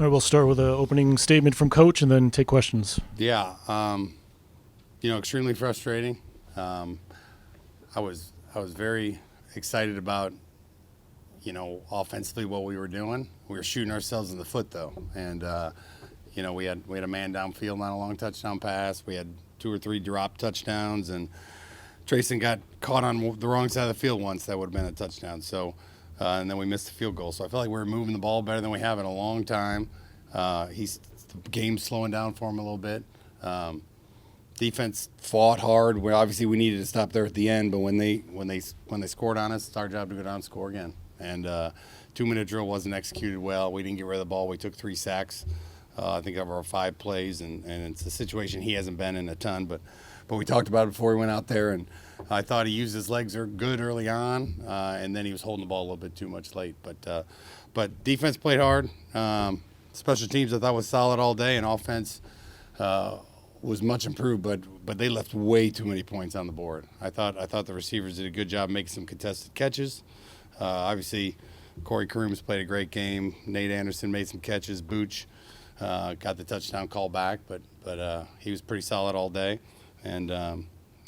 All right, we'll start with an opening statement from Coach and then take questions. Yeah, extremely frustrating. I was very excited about, offensively what we were doing. We were shooting ourselves in the foot though, and we had a man downfield on a long touchdown pass. We had 2 or 3 drop touchdowns, and Trayson got caught on the wrong side of the field once. That would have been a touchdown. So. And then we missed the field goal. So I feel like we're moving the ball better than we have in a long time. The game's slowing down for him a little bit. Defense fought hard. We needed to stop there at the end, but when they scored on us, it's our job to go down and score again. And 2-minute drill wasn't executed well. We didn't get rid of the ball. We took 3 sacks. I think of our 5 plays, and it's a situation he hasn't been in a ton, but we talked about it before we went out there, and I thought he used his legs good early on, and then he was holding the ball a little bit too much late. But defense played hard. Special teams I thought was solid all day, and offense was much improved, but they left way too many points on the board. I thought the receivers did a good job making some contested catches. Obviously, Corey Crooms played a great game. Nate Anderson made some catches. Booch got the touchdown call back, but he was pretty solid all day. And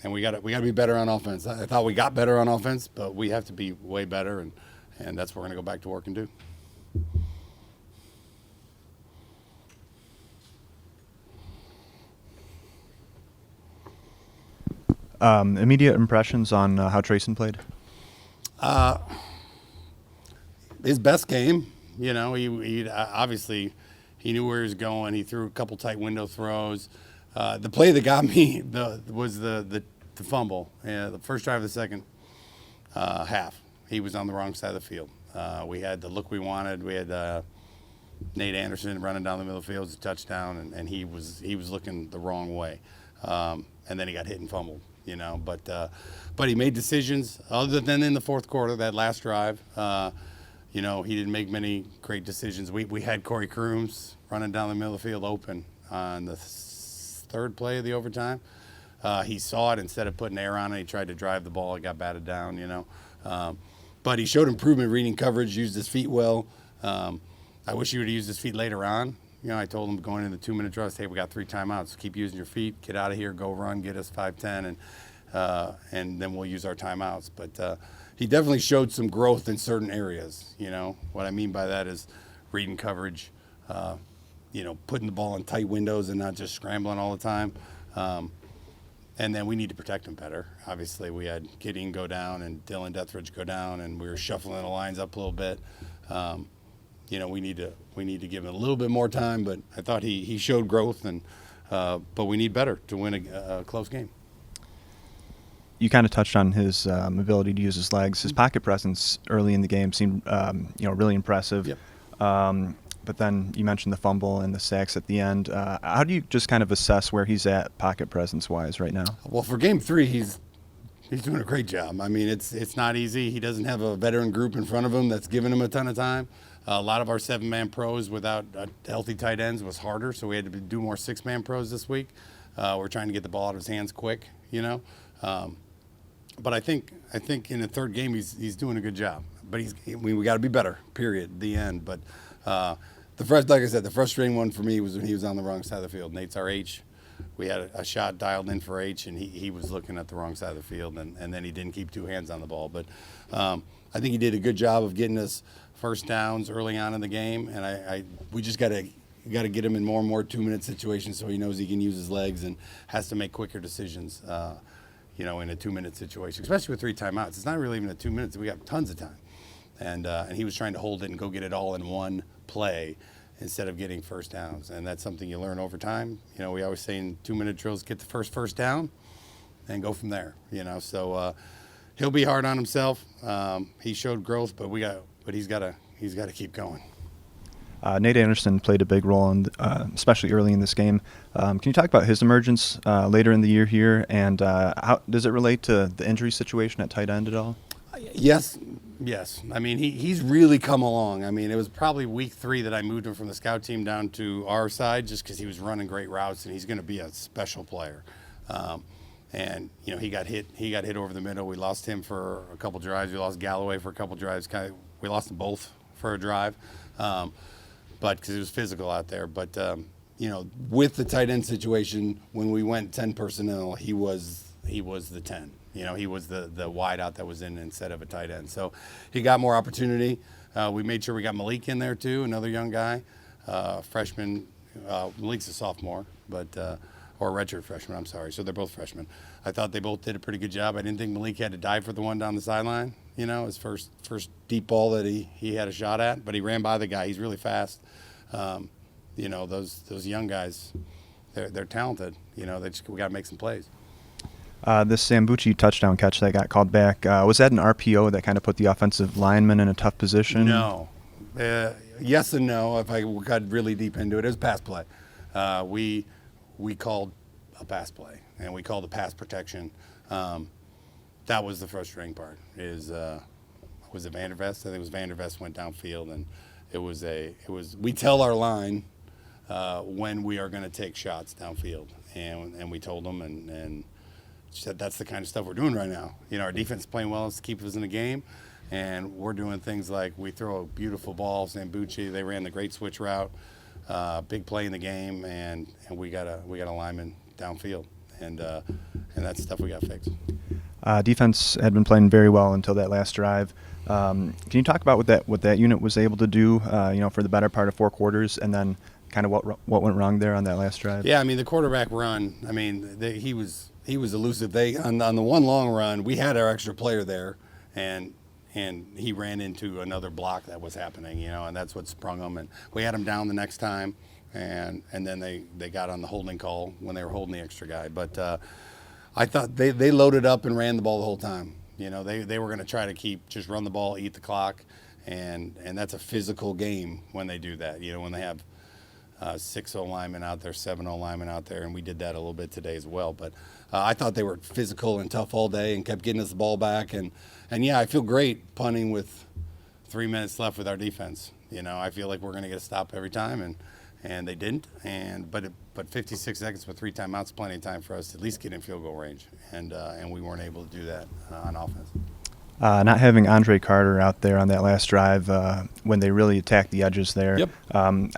we got to be better on offense. I thought we got better on offense, but we have to be way better, and that's what we're going to go back to work and do. Immediate impressions on how Trayson played? His best game. He obviously he knew where he was going. He threw a couple tight window throws. The play that got me was the fumble. The first drive of the second half, he was on the wrong side of the field. We had the look we wanted. We had Nate Anderson running down the middle of the field, a touchdown, and he was looking the wrong way. And then he got hit and fumbled. But he made decisions other than in the fourth quarter, that last drive. He didn't make many great decisions. We had Corey Crooms running down the middle of the field open on the third play of the overtime. He saw it. Instead of putting air on it, he tried to drive the ball. It got batted down, But he showed improvement reading coverage, used his feet well. I wish he would have used his feet later on. I told him going into the 2-minute drill, hey, we got 3 timeouts. Keep using your feet. Get out of here. Go run. Get us 5-10, and then we'll use our timeouts. But he definitely showed some growth in certain areas. What I mean by that is reading coverage, putting the ball in tight windows and not just scrambling all the time. And then we need to protect him better. Obviously, we had Gideon go down and Dylan Dethridge go down, and we were shuffling the lines up a little bit. We need to give him a little bit more time, but I thought he showed growth, but we need better to win a close game. You kind of touched on his ability to use his legs. His pocket presence early in the game seemed really impressive. Yep. But then you mentioned the fumble and the sacks at the end. How do you just kind of assess where he's at pocket presence-wise right now? Well, for Game 3, he's doing a great job. I mean, it's not easy. He doesn't have a veteran group in front of him that's giving him a ton of time. A lot of our 7-man pros without healthy tight ends was harder, so we had to do more 6-man pros this week. We're trying to get the ball out of his hands quick, But I think in the third game he's doing a good job. But we got to be better. Period. The end. But like I said, the frustrating one for me was when he was on the wrong side of the field. Nate's our H. We had a shot dialed in for H, and he was looking at the wrong side of the field, and then he didn't keep 2 hands on the ball. But I think he did a good job of getting us first downs early on in the game, and we just got to get him in more and more 2-minute situations so he knows he can use his legs and has to make quicker decisions. In a 2-minute situation, especially with 3 timeouts. It's not really even a 2 minutes. We got tons of time. And he was trying to hold it and go get it all in one play instead of getting first downs. And that's something you learn over time. We always say in 2-minute drills, get the first down and go from there. So he'll be hard on himself. He showed growth, but he's got to keep going. Nate Anderson played a big role, especially early in this game. Can you talk about his emergence later in the year here, and how does it relate to the injury situation at tight end at all? Yes. I mean, he's really come along. I mean, it was probably week 3 that I moved him from the scout team down to our side just because he was running great routes, and he's going to be a special player. And he got hit over the middle. We lost him for a couple drives. We lost Galloway for a couple drives. We lost them both for a drive. but because it was physical out there. But with the tight end situation, when we went 10 personnel, he was the 10. He was the wide out that was in instead of a tight end. So he got more opportunity. We made sure we got Malik in there too, another young guy, freshman. Malik's a sophomore, or a redshirt freshman, I'm sorry. So they're both freshmen. I thought they both did a pretty good job. I didn't think Malik had to dive for the one down the sideline, his first deep ball that he had a shot at, but he ran by the guy. He's really fast. Those young guys, they're talented. We got to make some plays. This Sambucci touchdown catch that got called back, was that an RPO that kind of put the offensive lineman in a tough position? No. Yes and no. If I got really deep into it, it was a pass play. We called a pass play, and we called a pass protection. That was the frustrating part. Was it Vandervest? I think it was Vandervest went downfield, and it was we tell our line when we are going to take shots downfield, and we told them and said that's the kind of stuff we're doing right now. Our defense is playing well to keep us in the game, and we're doing things like we throw a beautiful ball. Sambucci, they ran the great switch route, big play in the game, and we got a lineman downfield, and that's stuff we got fixed. Defense had been playing very well until that last drive. Can you talk about what that unit was able to do, for the better part of 4 quarters, and then kind of what went wrong there on that last drive? Yeah, the quarterback run. He was elusive. They on the one long run, we had our extra player there, and he ran into another block that was happening, and that's what sprung them. And we had him down the next time, and then they got on the holding call when they were holding the extra guy. But I thought they loaded up and ran the ball the whole time. They were going to try to just run the ball, eat the clock, and that's a physical game when they do that. When they have 6-0 linemen out there, 7-0 linemen out there, and we did that a little bit today as well. But I thought they were physical and tough all day and kept getting us the ball back. And yeah, I feel great punting with 3 minutes left with our defense. I feel like we're going to get a stop every time, and they didn't. But 56 seconds with 3 timeouts, plenty of time for us to at least get in field goal range, and we weren't able to do that on offense. Not having Andre Carter out there on that last drive when they really attacked the edges there. Yep.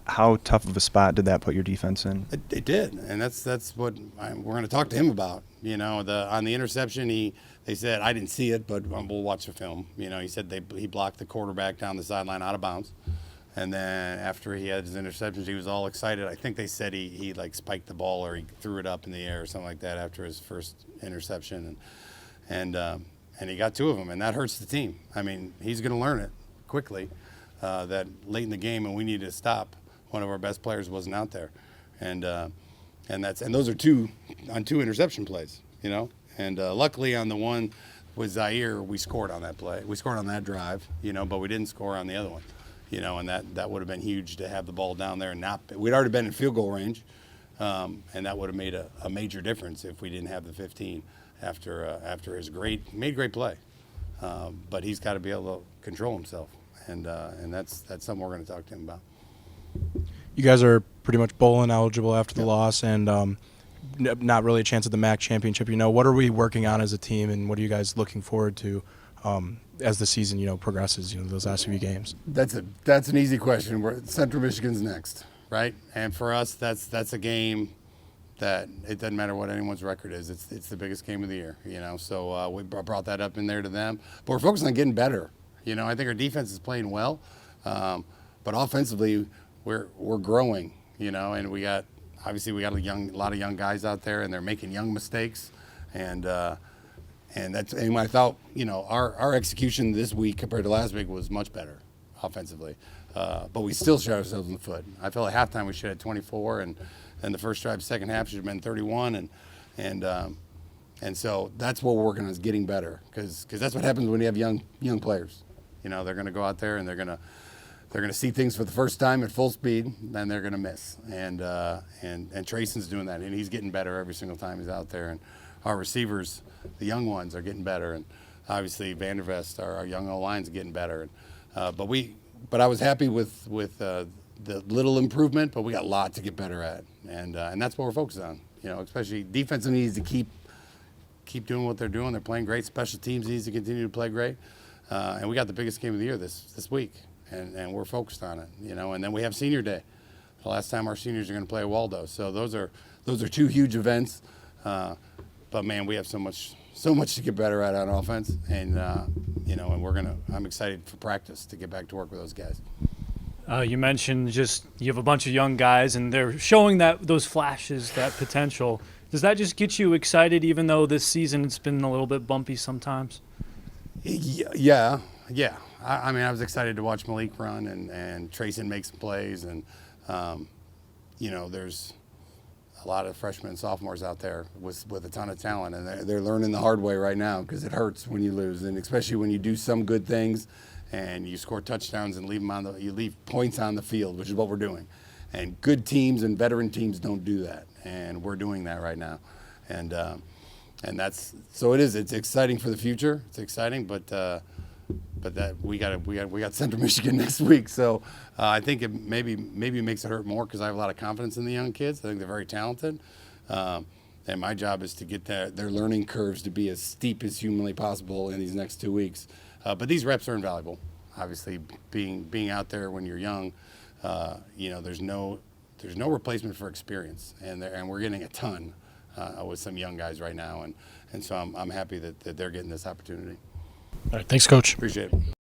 How tough of a spot did that put your defense in? It did, and that's what we're going to talk to him about. On the interception, they said I didn't see it, but we'll watch the film. He said he blocked the quarterback down the sideline out of bounds, and then after he had his interceptions, he was all excited. I think they said he like spiked the ball or he threw it up in the air or something like that after his first interception, and he got 2 of them, and that hurts the team. He's going to learn it quickly that late in the game, and we need to stop. One of our best players wasn't out there, and those are 2 interception plays, And luckily on the one with Zaire, we scored on that play. We scored on that drive, but we didn't score on the other one, And that would have been huge to have the ball down there and we'd already been in field goal range, and that would have made a major difference if we didn't have the 15. After his made great play, but he's got to be able to control himself, and that's something we're going to talk to him about. You guys are pretty much bowling eligible after the loss, and not really a chance at the MAC championship. What are we working on as a team, and what are you guys looking forward to as the season progresses? Those last few games. That's an easy question. Central Michigan's next, right? And for us, that's a game that it doesn't matter what anyone's record is. It's the biggest game of the year, So we brought that up in there to them. But we're focused on getting better. I think our defense is playing well, but offensively we're growing. And we got a lot of young guys out there, and they're making young mistakes. And I thought our execution this week compared to last week was much better offensively, but we still shot ourselves in the foot. I felt like halftime we should have 24 and the first drive, second half should have been 31, and so that's what we're working on is getting better, because that's what happens when you have young players. They're going to go out there and they're going to see things for the first time at full speed, then they're going to miss. And Trayson's doing that, and he's getting better every single time he's out there. And our receivers, the young ones, are getting better, and obviously Vandervest, our young O-line's getting better. But I was happy with the little improvement, but we got a lot to get better at, and that's what we're focused on. Especially defense needs to keep doing what they're doing. They're playing great. Special teams needs to continue to play great, and we got the biggest game of the year this week. and we're focused on it. And then we have senior day. The last time our seniors are going to play at Waldo, so those are two huge events. But man, we have so much to get better at on offense, and I'm excited for practice to get back to work with those guys. You mentioned just you have a bunch of young guys, and they're showing those flashes, that potential. Does that just get you excited, even though this season it's been a little bit bumpy sometimes? Yeah. I mean, I was excited to watch Malik run and Trayson make some plays, and there's a lot of freshmen and sophomores out there with a ton of talent, and they're learning the hard way right now because it hurts when you lose, and especially when you do some good things and you score touchdowns and you leave points on the field, which is what we're doing. And good teams and veteran teams don't do that, and we're doing that right now. And that's so it is. It's exciting for the future. It's exciting, but that we got Central Michigan next week, so I think it maybe makes it hurt more because I have a lot of confidence in the young kids. I think they're very talented, and my job is to get their learning curves to be as steep as humanly possible in these next 2 weeks. But these reps are invaluable. Obviously, being out there when you're young, there's no replacement for experience, and we're getting a ton with some young guys right now, and so I'm happy that they're getting this opportunity. All right, thanks, Coach. Appreciate it.